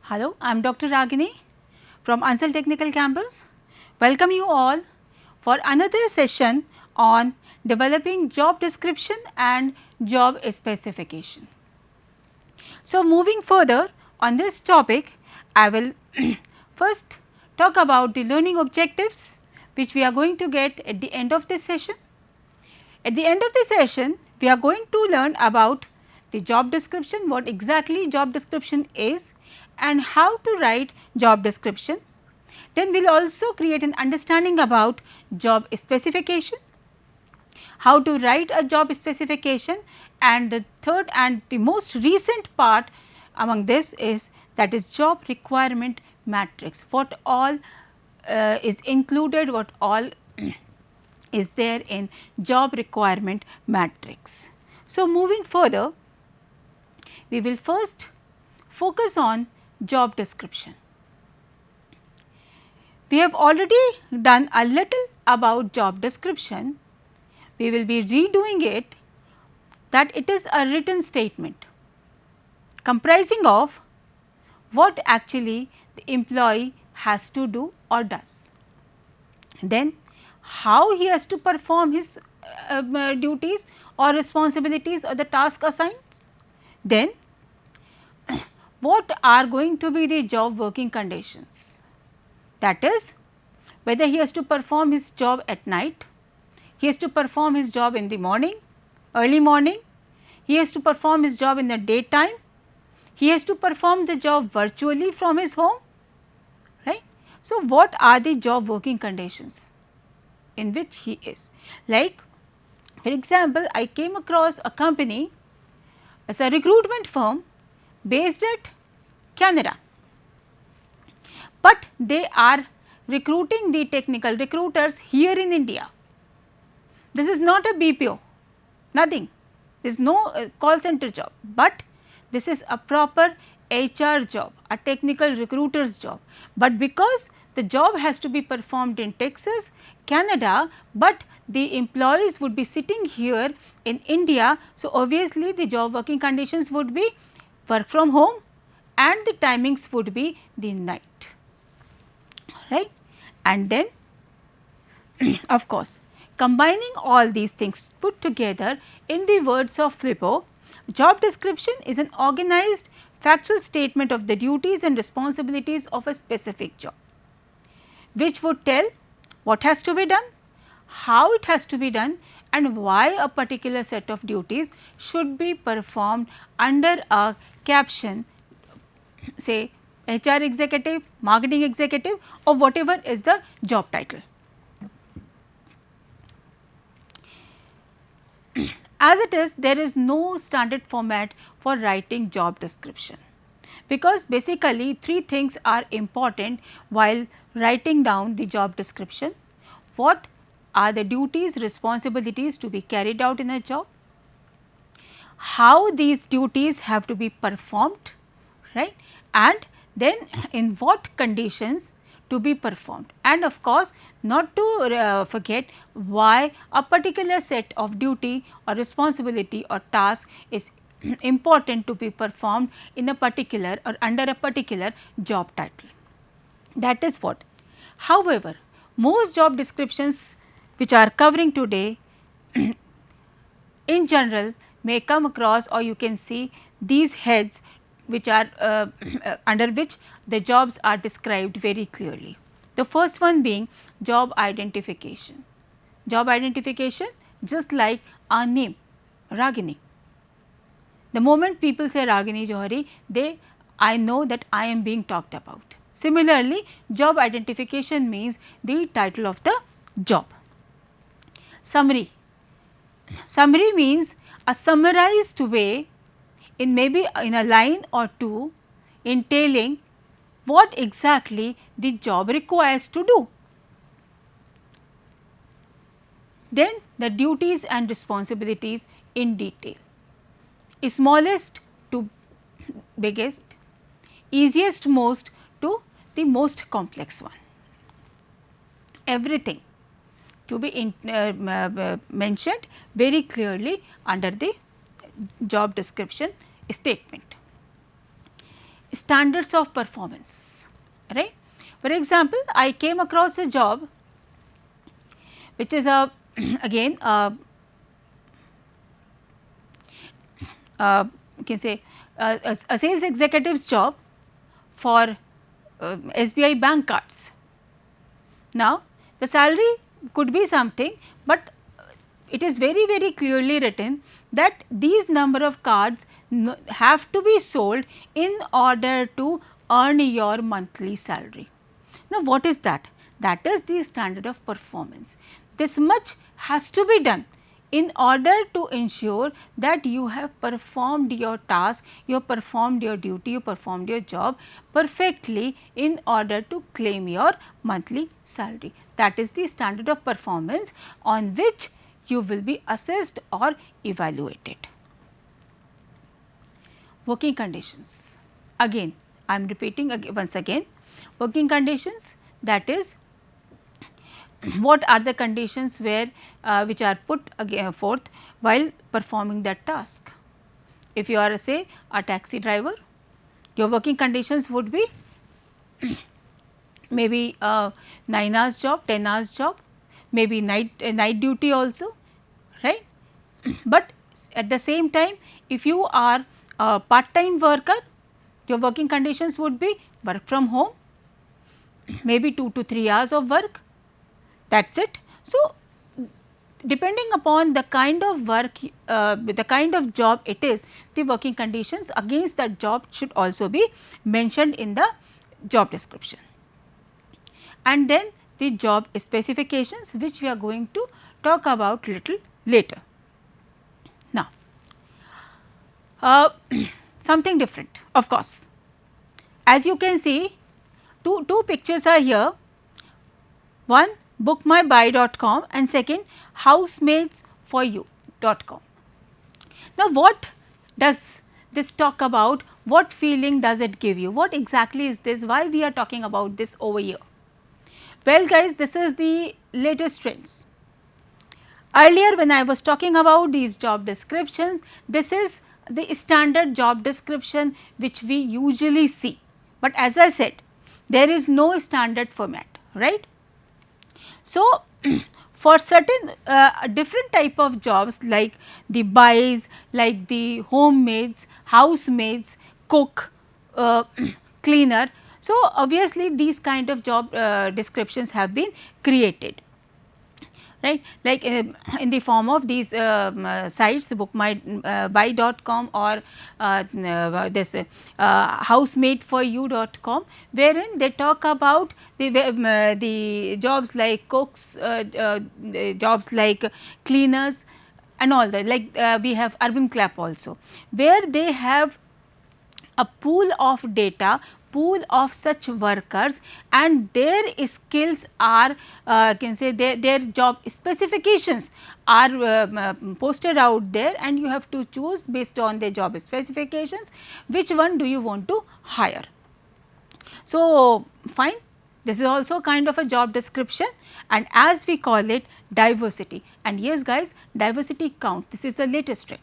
Hello, I am Dr. Ragini from Ansel Technical Campus. Welcome you all for another session on developing job description and job specification. So, moving further on this topic, I will first talk about the learning objectives which we are going to get at the end of this session. At the end of the session, we are going to learn about the job description, what exactly job description is and how to write job description. Then we will also create an understanding about job specification, how to write a job specification, and the third and the most recent part among this is that is job requirement matrix, what all is included, what all is there in job requirement matrix. So, moving further, we will first focus on job description. We have already done a little about job description. We will be redoing it, that it is a written statement comprising of what actually the employee has to do or does. Then how he has to perform his duties or responsibilities or the task assigned. Then what are going to be the job working conditions, that is whether he has to perform his job at night, he has to perform his job in the morning, early morning, he has to perform his job in the daytime, he has to perform the job virtually from his home, right. So, what are the job working conditions in which he is? Like for example, I came across a company as a recruitment firm based at Canada, but they are recruiting the technical recruiters here in India. This is not a BPO, nothing, there is no call center job, but this is a proper HR job, a technical recruiter's job, but because the job has to be performed in Texas, Canada, but the employees would be sitting here in India. So, obviously, the job working conditions would be work from home and the timings would be the night, right. And then of course, combining all these things put together in the words of Flippo, job description is an organized factual statement of the duties and responsibilities of a specific job, which would tell what has to be done, how it has to be done and why a particular set of duties should be performed under a caption, say HR executive, marketing executive or whatever is the job title. As it is, there is no standard format for writing job description, because basically three things are important while writing down the job description. What are the duties, responsibilities to be carried out in a job, how these duties have to be performed, right, and then in what conditions to be performed, and of course, not to forget why a particular set of duty or responsibility or task is important to be performed in a particular or under a particular job title. That is what. However, most job descriptions which are covering today in general may come across, or you can see these heads which are under which the jobs are described very clearly. The first one being job identification. Job identification, just like our name Ragini. The moment people say Ragini Johari, I know that I am being talked about. Similarly, job identification means the title of the job. Summary. Summary means a summarized way in maybe in a line or two entailing what exactly the job requires to do. Then the duties and responsibilities in detail, smallest to biggest, easiest most to the most complex one, everything to be mentioned very clearly under the job description statement. standards of performance, right. For example, I came across a job which is a again you can say a sales executive's job for SBI bank cards. Now, the salary could be something, but it is very clearly written that these number of cards have to be sold in order to earn your monthly salary. Now, what is that? That is the standard of performance. This much has to be done in order to ensure that you have performed your task, you have performed your duty, you performed your job perfectly in order to claim your monthly salary. That is the standard of performance on which you will be assessed or evaluated. Working conditions. Again, I am repeating once again, working conditions, that is what are the conditions where which are put forth while performing that task. If you are say a taxi driver, your working conditions would be maybe 9 hours job, 10 hours job, maybe night duty also, right. But at the same time, if you are a part-time worker, your working conditions would be work from home, maybe 2 to 3 hours of work, that is it. So, depending upon the kind of work, the kind of job it is, the working conditions against that job should also be mentioned in the job description. And then the job specifications, which we are going to talk about little later. Now, something different, of course. As you can see, two pictures are here. One, bookmybuy.com, and second, housematedsforyou.com. Now, what does this talk about? What feeling does it give you? What exactly is this? Why we are talking about this over here? Well guys, this is the latest trends. Earlier when I was talking about these job descriptions, this is the standard job description which we usually see. But as I said, there is no standard format, right. So, for certain different type of jobs like the buys, like the homemaids, housemaids, cook, cleaner. So, obviously these kind of job descriptions have been created, right, like in the form of these sites, bookmybuy.com or this housemateforyou.com, wherein they talk about the jobs like cooks, jobs like cleaners and all that, like we have Urban Clap also, where they have a pool of data, pool of such workers, and their skills are can say their job specifications are posted out there, and you have to choose based on their job specifications which one do you want to hire. So, fine, this is also kind of a job description, and as we call it diversity, and yes guys, diversity count, this is the latest trend.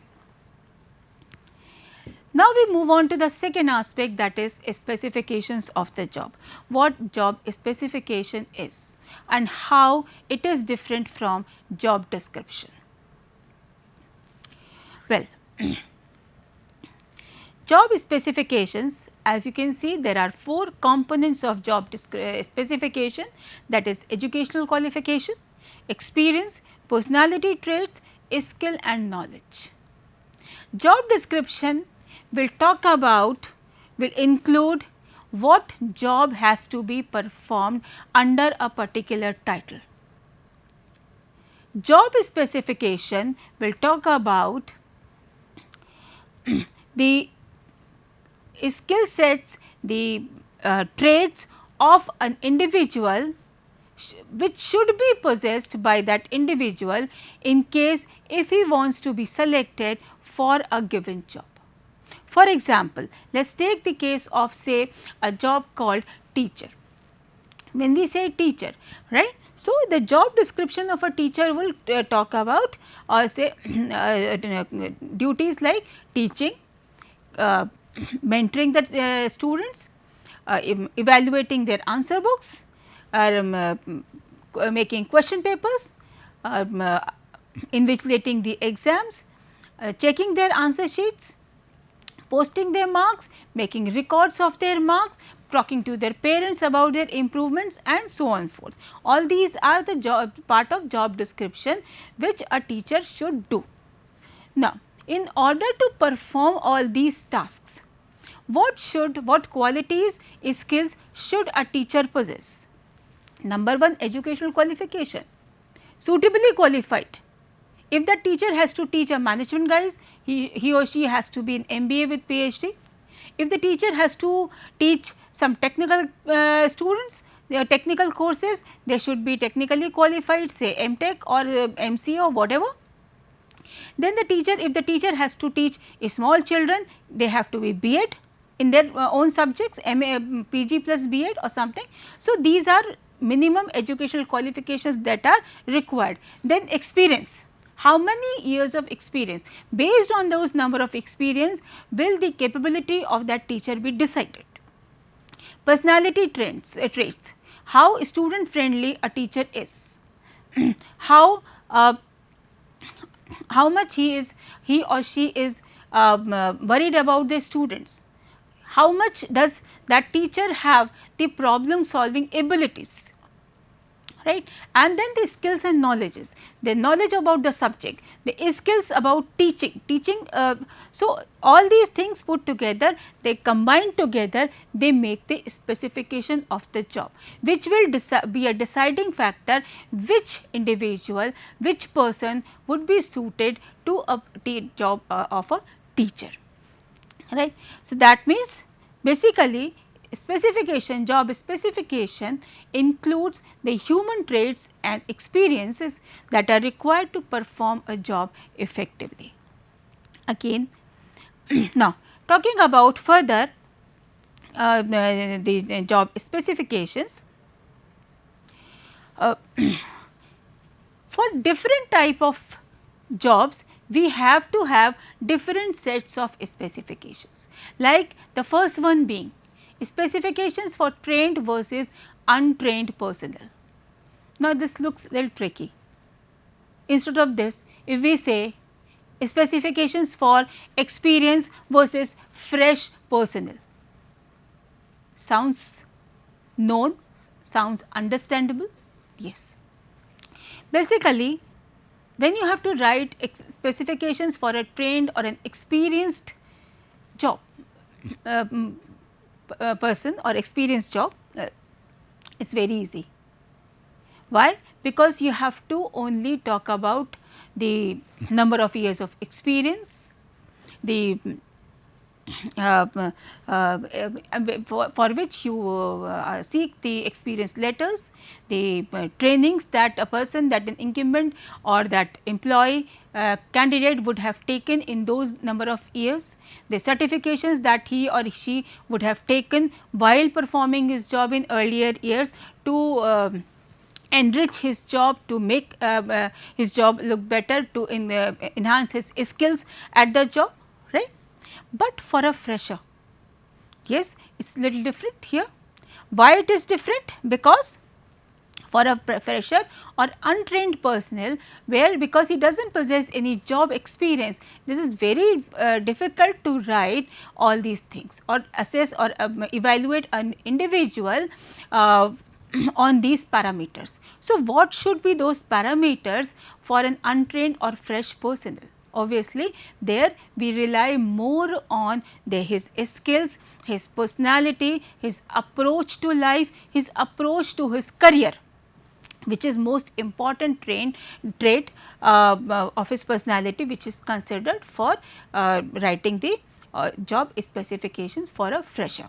Now, we move on to the second aspect, that is specifications of the job. What job specification is and how it is different from job description. Well, job specifications, as you can see, there are 4 components of job specification, that is educational qualification, experience, personality traits, skill and knowledge. Job description will talk about, will include what job has to be performed under a particular title. Job specification will talk about the skill sets, the traits of an individual which should be possessed by that individual in case if he wants to be selected for a given job. For example, let us take the case of say a job called teacher. When we say teacher, right, so the job description of a teacher will talk about or say duties like teaching, mentoring the students, evaluating their answer books, making question papers, invigilating the exams, checking their answer sheets, posting their marks, making records of their marks, talking to their parents about their improvements and so on forth. All these are the part of job description which a teacher should do. Now, in order to perform all these tasks, what qualities, skills should a teacher possess? Number one, educational qualification, suitably qualified. If the teacher has to teach a management, guys, he or she has to be in MBA with PhD. If the teacher has to teach some technical students, their technical courses, they should be technically qualified, say MTech or MCA or whatever. Then the teacher, if the teacher has to teach small children, they have to be B.Ed in their own subjects, PG plus B.Ed or something. So, these are minimum educational qualifications that are required. Then experience. How many years of experience? Based on those number of experience, will the capability of that teacher be decided. Personality traits, how student friendly a teacher is, how much he or she is worried about their students, how much does that teacher have the problem solving abilities, right. And then the skills and knowledges, the knowledge about the subject, the skills about teaching. So, all these things put together, they combine together, they make the specification of the job, which will be a deciding factor which individual, which person would be suited to a job of a teacher, right. So, that means basically specification, job specification includes the human traits and experiences that are required to perform a job effectively. Again, now talking about further the job specifications, for different type of jobs we have to have different sets of specifications, like the first one being specifications for trained versus untrained personnel. Now, this looks a little tricky. Instead of this, if we say specifications for experienced versus fresh personnel, sounds known, sounds understandable, yes. Basically, when you have to write specifications for a trained or an experienced job, person or experienced job, it's very easy. Why? Because you have to only talk about the number of years of experience, the for which you seek the experience letters, the trainings that a person, that an incumbent or that employee candidate would have taken in those number of years, the certifications that he or she would have taken while performing his job in earlier years to enrich his job, to make his job look better, to enhance his skills at the job, right. But for a fresher, yes, it is little different here. Why it is different? Because for a fresher or untrained personnel, where because he does not possess any job experience, this is very difficult to write all these things or assess or evaluate an individual on these parameters. So, what should be those parameters for an untrained or fresh personnel? Obviously, there we rely more on his skills, his personality, his approach to life, his approach to his career, which is most important trait of his personality, which is considered for writing the job specifications for a fresher.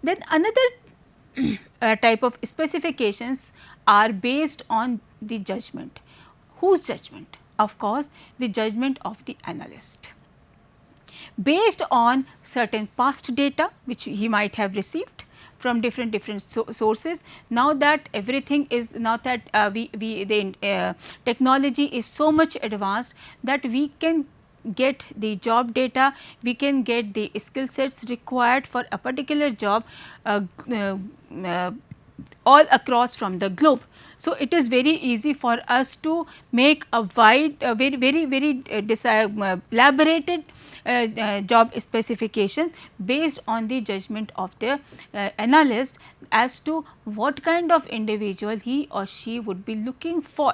Then another type of specifications are based on the judgment. Whose judgment? Of course, the judgment of the analyst, based on certain past data which he might have received from different sources. Now that everything is, now that the technology is so much advanced that we can get the job data, we can get the skill sets required for a particular job all across from the globe. So, it is very easy for us to make a wide very elaborated job specification based on the judgment of the analyst as to what kind of individual he or she would be looking for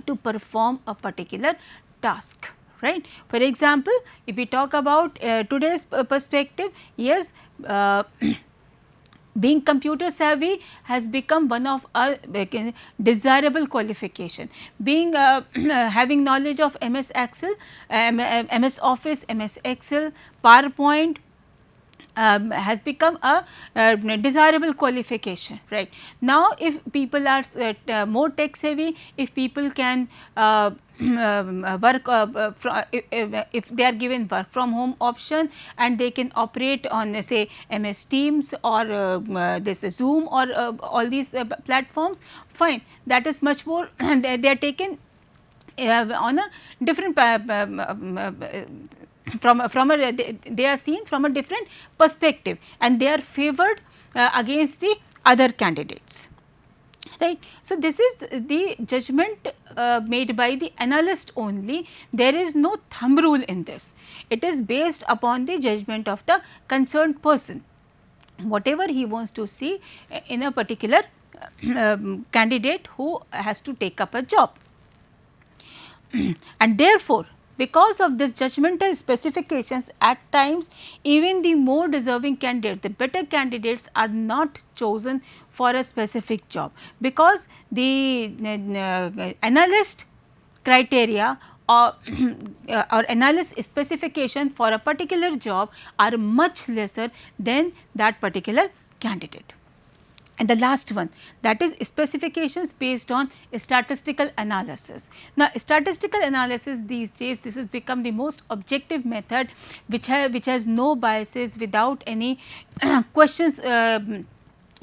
to perform a particular task, right. For example, if we talk about today's perspective, yes, being computer savvy has become one of our desirable qualification. Being having knowledge of MS Excel, MS Office, MS Excel, PowerPoint, has become a desirable qualification, right. Now, if people are more tech savvy, if people can work if they are given work from home option and they can operate on say MS Teams or this Zoom or all these platforms, fine, that is much more they are taken on a different from a they are seen from a different perspective and they are favored against the other candidates, right. So, this is the judgment made by the analyst only, there is no thumb rule in this, it is based upon the judgment of the concerned person, whatever he wants to see in a particular candidate who has to take up a job. And therefore, because of this judgmental specifications, at times even the more deserving candidate, the better candidates are not chosen for a specific job, because the analyst criteria or, or analyst specification for a particular job are much lesser than that particular candidate. And the last one, that is specifications based on statistical analysis. Now, statistical analysis these days, this has become the most objective method which has no biases, without any questions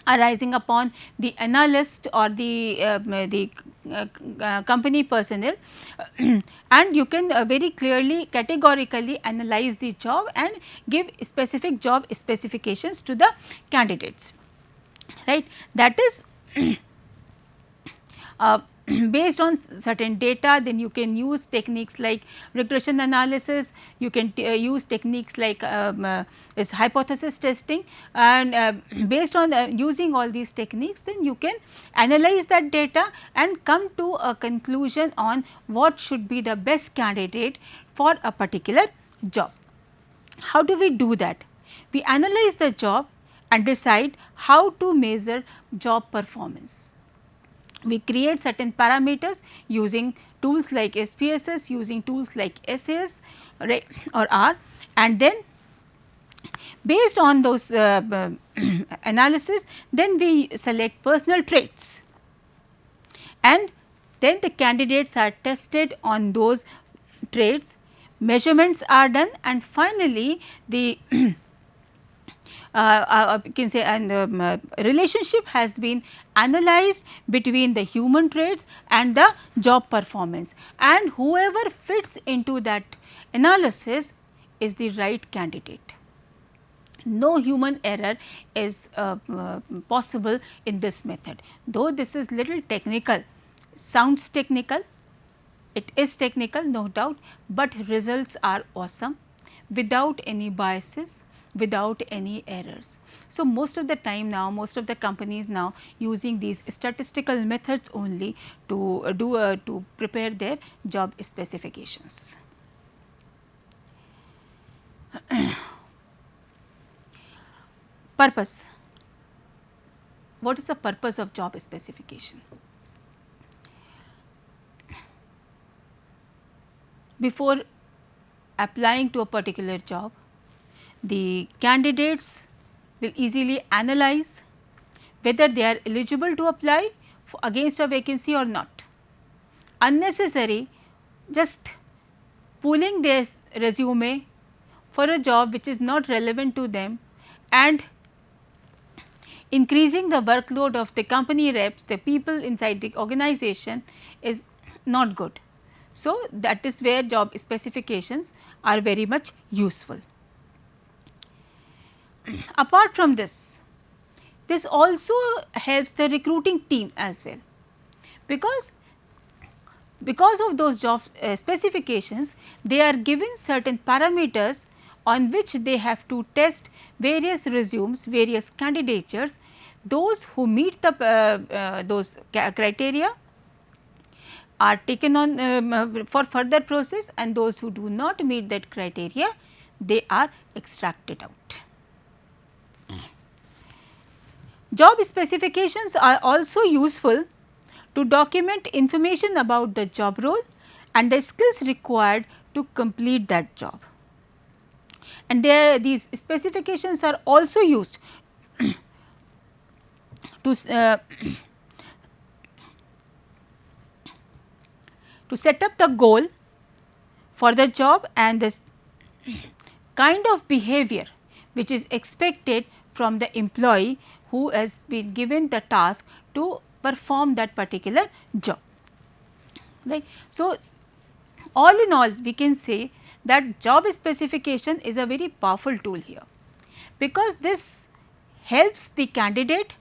arising upon the analyst or the company personnel, and you can very clearly categorically analyze the job and give specific job specifications to the candidates, right. That is based on certain data, then you can use techniques like regression analysis, you can use techniques like is hypothesis testing, and based on using all these techniques, then you can analyze that data and come to a conclusion on what should be the best candidate for a particular job. How do we do that? We analyze the job and decide how to measure job performance. We create certain parameters using tools like SPSS, using tools like SAS or R, and then based on those analysis, then we select personal traits, and then the candidates are tested on those traits, measurements are done, and finally the can say relationship has been analyzed between the human traits and the job performance, and whoever fits into that analysis is the right candidate. No human error is possible in this method, though this is little technical, sounds technical, it is technical no doubt, but results are awesome without any biases, without any errors. So, most of the time now, most of the companies now using these statistical methods only to to prepare their job specifications. Purpose. What is the purpose of job specification? Before applying to a particular job, the candidates will easily analyze whether they are eligible to apply against a vacancy or not. Unnecessary just pulling their resume for a job which is not relevant to them and increasing the workload of the company reps, the people inside the organization is not good. So, that is where job specifications are very much useful. Apart from this, this also helps the recruiting team as well, because of those job specifications, they are given certain parameters on which they have to test various resumes, various candidatures. Those who meet the those criteria are taken on for further process, and those who do not meet that criteria, they are extracted out. Job specifications are also useful to document information about the job role and the skills required to complete that job. And these specifications are also used to to set up the goal for the job and this kind of behavior which is expected from the employee who has been given the task to perform that particular job, right. So, all in all we can say that job specification is a very powerful tool here, because this helps the candidate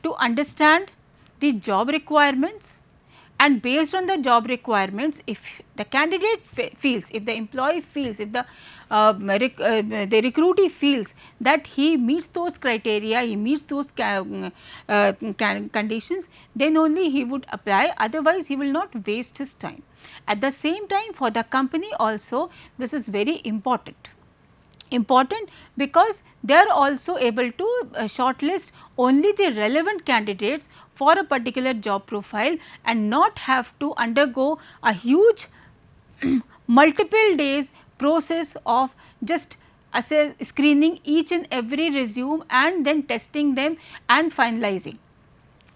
to understand the job requirements, and based on the job requirements, if the candidate feels, if the employee feels, if the recruitee feels that he meets those criteria, he meets those conditions, then only he would apply, otherwise he will not waste his time. At the same time, for the company also this is very important because they are also able to shortlist only the relevant candidates for a particular job profile and not have to undergo a huge multiple days process of just screening each and every resume and then testing them and finalizing.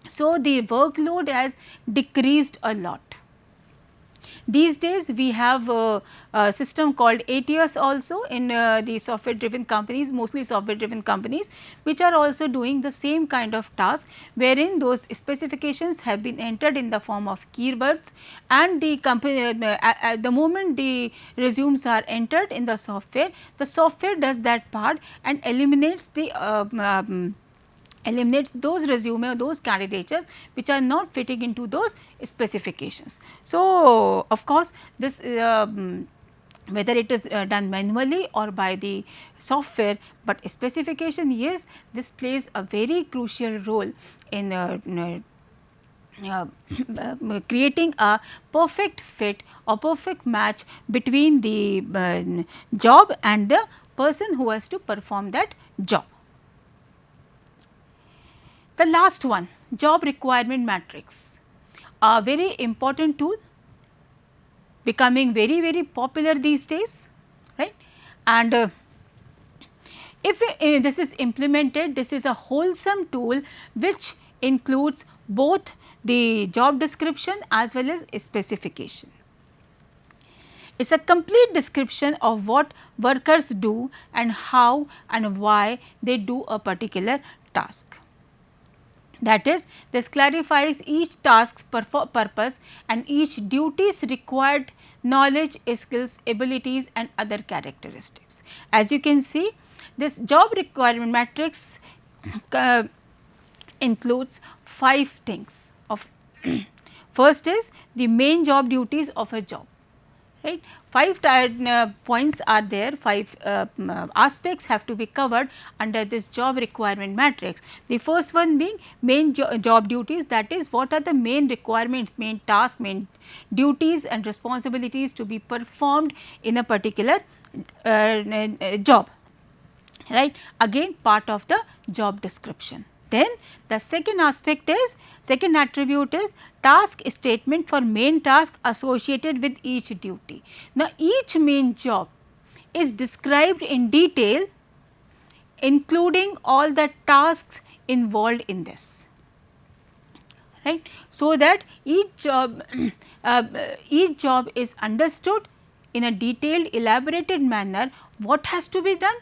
So, the workload has decreased a lot. These days we have a system called ATS also in the software driven companies, mostly software driven companies, which are also doing the same kind of task, wherein those specifications have been entered in the form of keywords, and the company at the moment the resumes are entered in the software does that part and eliminates the eliminates those resume or those candidatures which are not fitting into those specifications. So, of course, this whether it is done manually or by the software, but specification, yes, this plays a very crucial role in creating a perfect fit or perfect match between the job and the person who has to perform that job. The last one, job requirement matrix, a very important tool, becoming very popular these days, right. And if this is implemented, this is a wholesome tool which includes both the job description as well as specification. It is a complete description of what workers do and how and why they do a particular task. That is, this clarifies each task's purpose and each duty's required knowledge, skills, abilities and other characteristics. As you can see, this job requirement matrix includes 5 things of first is the main job duties of a job, right. 5 points are there, 5 aspects have to be covered under this job requirement matrix. The first one being main job duties, that is what are the main requirements, main tasks, main duties and responsibilities to be performed in a particular job, right, again part of the job description. Then the second attribute is task statement for main task associated with each duty. Now, each main job is described in detail, including all the tasks involved in this, right. So, that each job is understood in a detailed elaborated manner, what has to be done,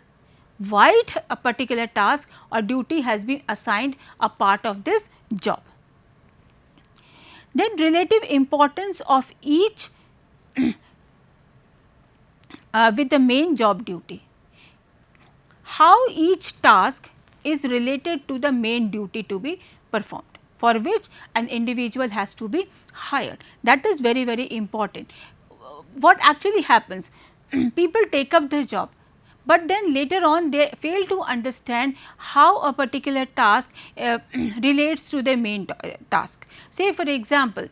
why a particular task or duty has been assigned a part of this job. Then relative importance of each with the main job duty. How each task is related to the main duty to be performed, for which an individual has to be hired. That is very, very important. What actually happens? People take up the job, but then later on they fail to understand how a particular task relates to the main task. Say for example,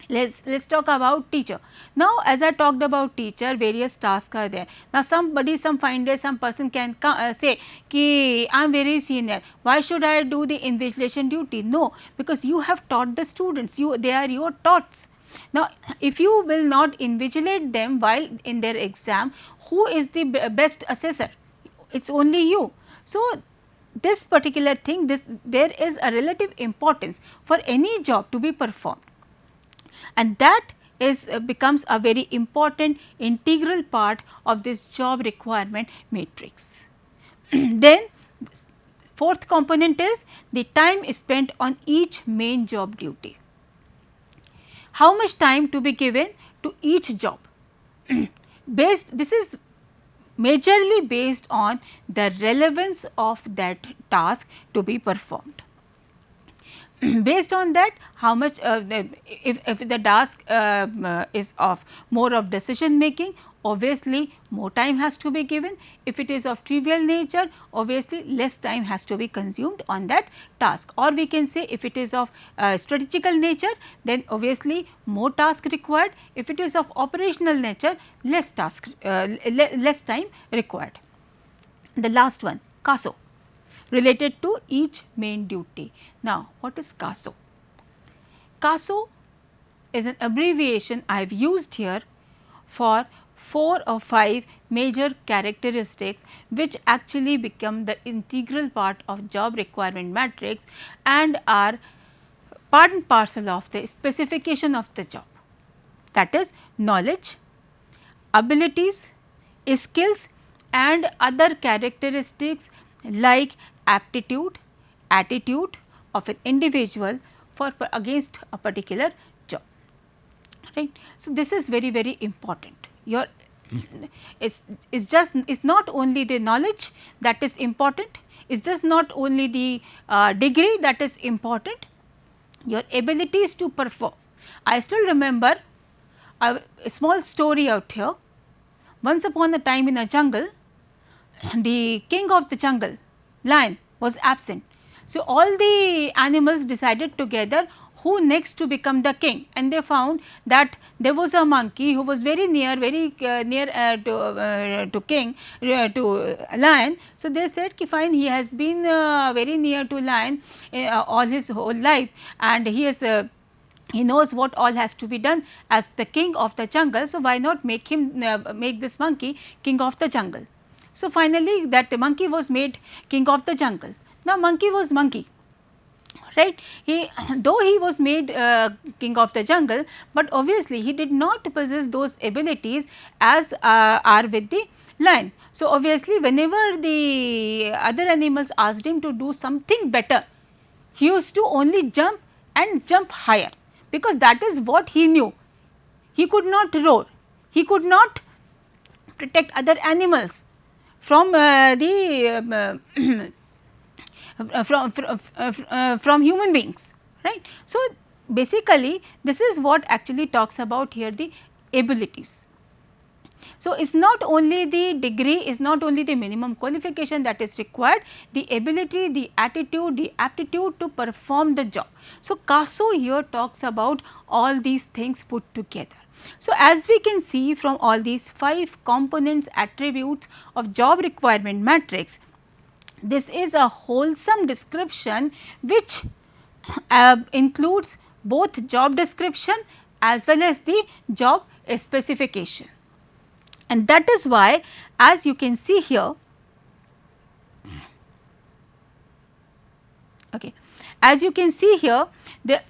let's talk about teacher. Now as I talked about teacher, various tasks are there. Now some find day, some person can say ki I am very senior, why should I do the invigilation duty? No, because you have taught the students, they are your tots. Now if you will not invigilate them while in their exam, who is the best assessor? It's only you. So this particular thing, there is a relative importance for any job to be performed, and that is becomes a very important integral part of this job requirement matrix. Then fourth component is the time spent on each main job duty. How much time to be given to each job? This is majorly based on the relevance of that task to be performed. Based on that, how much if the task is of more of decision making, obviously more time has to be given. If it is of trivial nature, obviously less time has to be consumed on that task, or we can say if it is of strategical nature, then obviously more task required. If it is of operational nature, less time required. The last one, CASO, related to each main duty. Now what is CASO? CASO is an abbreviation I have used here for 4 or 5 major characteristics which actually become the integral part of job requirement matrix and are part and parcel of the specification of the job. That is knowledge, abilities, skills and other characteristics like aptitude, attitude of an individual for against a particular job, right. So this is very, very important. Your it's not only the knowledge that is important, it's just not only the degree that is important, your abilities to perform. I still remember a small story out here. Once upon a time in a jungle, the king of the jungle, lion, was absent. So all the animals decided together who next to become the king, and they found that there was a monkey who was very near to king, to lion. So they said ki fine, he has been very near to lion all his whole life, and he knows what all has to be done as the king of the jungle. So why not make this monkey king of the jungle? So finally that monkey was made king of the jungle. Now monkey was monkey, right. Though he was made king of the jungle, but obviously he did not possess those abilities as are with the lion. So obviously whenever the other animals asked him to do something better, he used to only jump and jump higher, because that is what he knew. He could not roar, he could not protect other animals from from human beings, right. So basically this is what actually talks about here, the abilities. So it's not only the degree, is not only the minimum qualification that is required, the ability, the attitude, the aptitude to perform the job. So CASO here talks about all these things put together. So as we can see from all these 5 components, attributes of job requirement matrix, this is a wholesome description which includes both job description as well as the job specification. And that is why, as you can see here, okay, as you can see here, the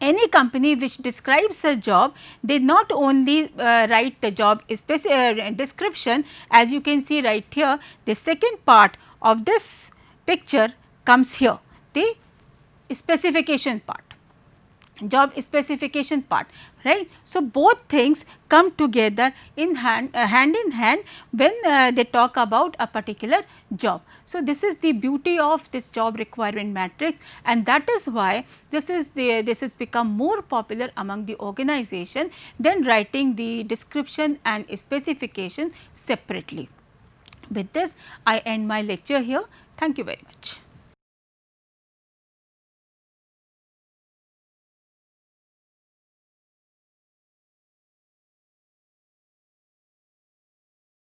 any company which describes a job, they not only write the job description, as you can see right here, the second part of this picture comes here, the specification part, job specification part, right. So, both things come together in hand in hand when they talk about a particular job. So, this is the beauty of this job requirement matrix, and that is why this is become more popular among the organization than writing the description and specification separately. With this, I end my lecture here. Thank you very much.